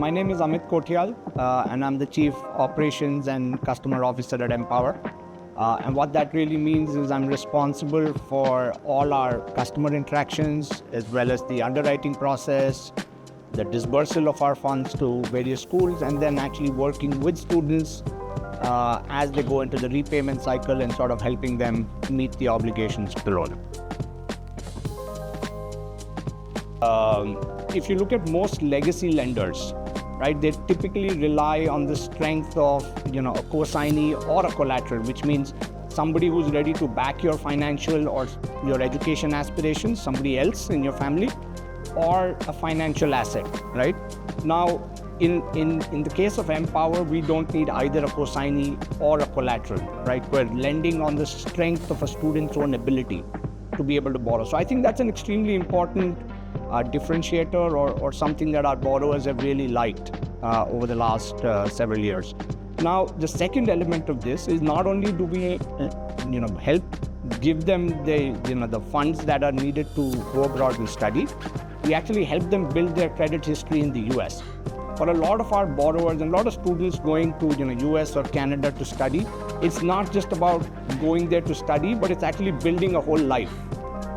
my name is Amit Kotiyal, and I'm the Chief Operations and Customer Officer at MPOWER. And what that really means is I'm responsible for all our customer interactions, as well as the underwriting process, the disbursal of our funds to various schools, and then actually working with students as they go into the repayment cycle and sort of helping them meet the obligations of the loan. If you look at most legacy lenders, right, they typically rely on the strength of, a co-signee or a collateral, which means somebody who's ready to back your financial or your education aspirations, somebody else in your family, or a financial asset, right? Now, in the case of MPOWER, we don't need either a co-signee or a collateral, right? We're lending on the strength of a student's own ability to be able to borrow. So I think that's an extremely important differentiator or something that our borrowers have really liked over the last several years. Now, the second element of this is not only do we help give them the funds that are needed to go abroad and study, we actually help them build their credit history in the US. For a lot of our borrowers and a lot of students going to US or Canada to study, it's not just about going there to study, but it's actually building a whole life.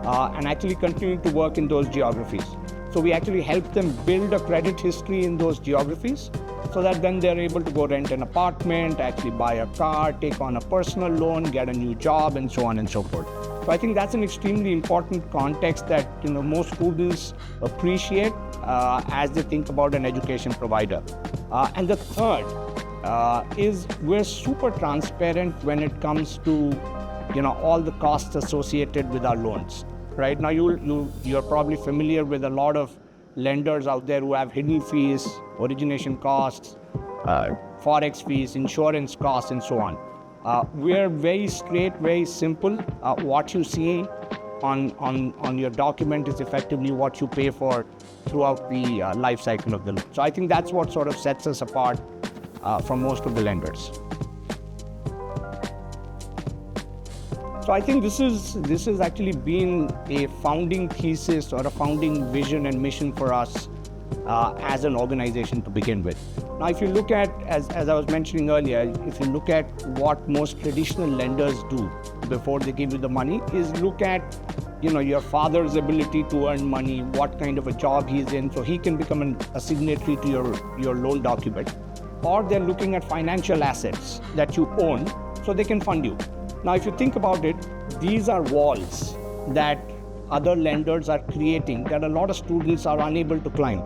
And actually continuing to work in those geographies. So we actually help them build a credit history in those geographies so that then they're able to go rent an apartment, actually buy a car, take on a personal loan, get a new job, and so on and so forth. So I think that's an extremely important context that most students appreciate as they think about an education provider. And the third is we're super transparent when it comes to all the costs associated with our loans. Right now, you're probably familiar with a lot of lenders out there who have hidden fees, origination costs, forex fees, insurance costs, and so on. We're very straight, very simple. What you see on your document is effectively what you pay for throughout the life cycle of the loan. So I think that's what sort of sets us apart from most of the lenders. So I think this has actually been a founding thesis or a founding vision and mission for us as an organization to begin with. Now, if you look at, as I was mentioning earlier, if you look at what most traditional lenders do before they give you the money, is look at your father's ability to earn money, what kind of a job he's in, so he can become a signatory to your loan document. Or they're looking at financial assets that you own so they can fund you. Now, if you think about it, these are walls that other lenders are creating that a lot of students are unable to climb.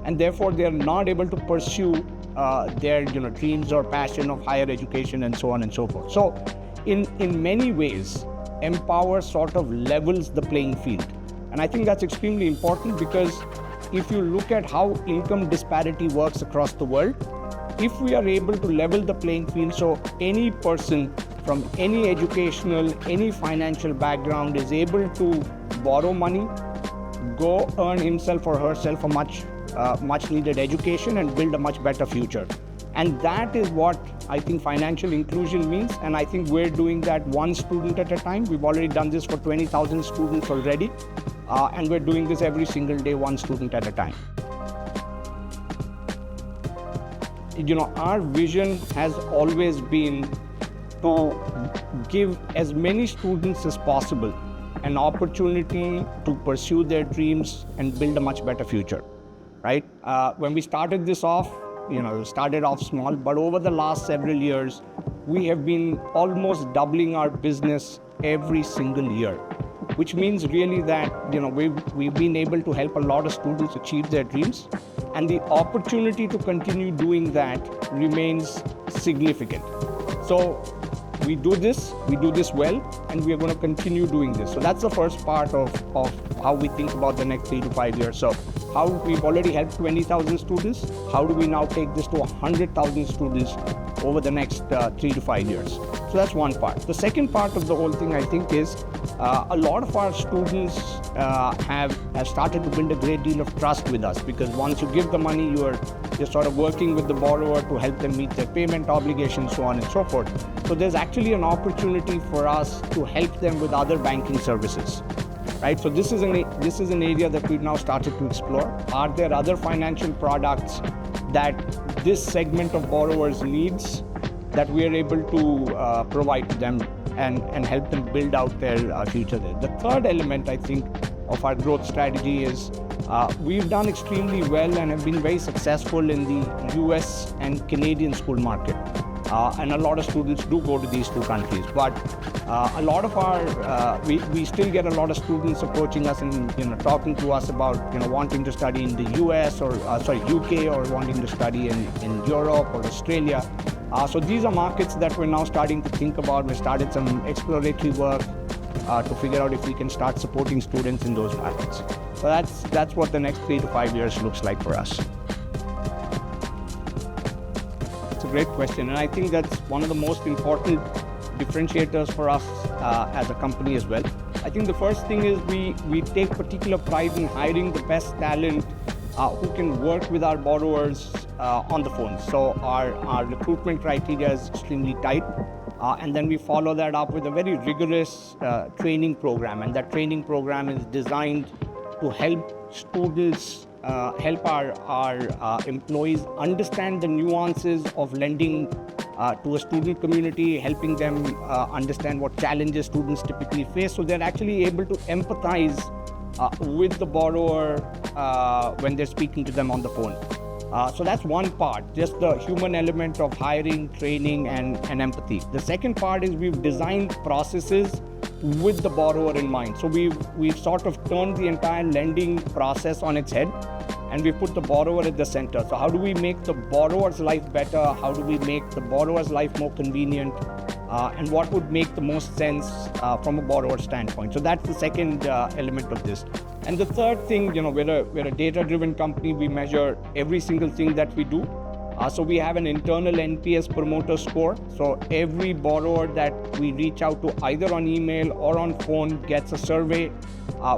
And therefore, they're not able to pursue their dreams or passion of higher education and so on and so forth. So in many ways, MPOWER sort of levels the playing field. And I think that's extremely important because if you look at how income disparity works across the world, if we are able to level the playing field so any person from any educational, any financial background is able to borrow money, go earn himself or herself a much needed education and build a much better future. And that is what I think financial inclusion means. And I think we're doing that one student at a time. We've already done this for 20,000 students already. And we're doing this every single day, one student at a time. Our vision has always been to give as many students as possible an opportunity to pursue their dreams and build a much better future, right? When we started this off, started off small, but over the last several years, we have been almost doubling our business every single year, which means really that, we've been able to help a lot of students achieve their dreams, and the opportunity to continue doing that remains significant. So we do this well, and we are going to continue doing this. So that's the first part of how we think about the next 3 to 5 years. So how we've already helped 20,000 students, how do we now take this to 100,000 students over the next 3 to 5 years? So that's one part. The second part of the whole thing, I think, is a lot of our students have started to build a great deal of trust with us, because once you give the money, you're sort of working with the borrower to help them meet their payment obligations, so on and so forth. So there's actually an opportunity for us to help them with other banking services, right? So this is an area that we've now started to explore. Are there other financial products that this segment of borrowers needs that we are able to provide to them and help them build out their future there. The third element, I think, of our growth strategy is we've done extremely well and have been very successful in the US and Canadian school market. And a lot of students do go to these two countries. But a lot of we still get a lot of students approaching us and talking to us about wanting to study in the US or UK, or wanting to study in Europe or Australia. So these are markets that we're now starting to think about. We started some exploratory work to figure out if we can start supporting students in those markets. So that's what the next 3 to 5 years looks like for us. It's a great question, and I think that's one of the most important differentiators for us as a company as well. I think the first thing is we take particular pride in hiring the best talent who can work with our borrowers on the phone. So our recruitment criteria is extremely tight. And then we follow that up with a very rigorous training program. And that training program is designed to help students, help our employees understand the nuances of lending to a student community, helping them understand what challenges students typically face. So they're actually able to empathize with the borrower when they're speaking to them on the phone. So that's one part, just the human element of hiring, training, and empathy. The second part is we've designed processes with the borrower in mind. So we've sort of turned the entire lending process on its head, and we put the borrower at the center. So how do we make the borrower's life better? How do we make the borrower's life more convenient? And what would make the most sense from a borrower standpoint? So that's the second element of this. And the third thing, we're a data-driven company. We measure every single thing that we do. So we have an internal NPS promoter score. So every borrower that we reach out to, either on email or on phone, gets a survey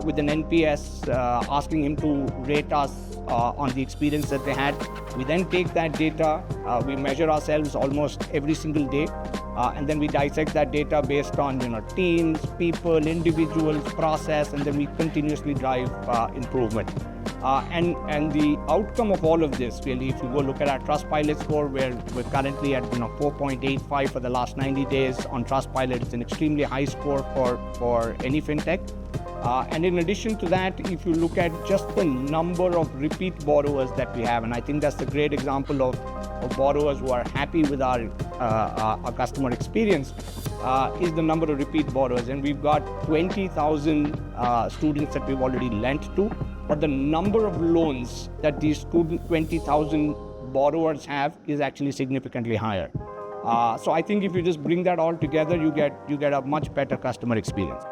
with an NPS asking him to rate us on the experience that they had. We then take that data, we measure ourselves almost every single day, and then we dissect that data based on teams, people, individuals, process, and then we continuously drive improvement. And the outcome of all of this, really, if you go look at our Trustpilot score, we're currently at 4.85 for the last 90 days on Trustpilot. It's an extremely high score for any fintech. And in addition to that, if you look at just the number of repeat borrowers that we have, and I think that's a great example of borrowers who are happy with our customer experience, is the number of repeat borrowers. And we've got 20,000 students that we've already lent to, but the number of loans that these 20,000 borrowers have is actually significantly higher. So I think if you just bring that all together, you get a much better customer experience.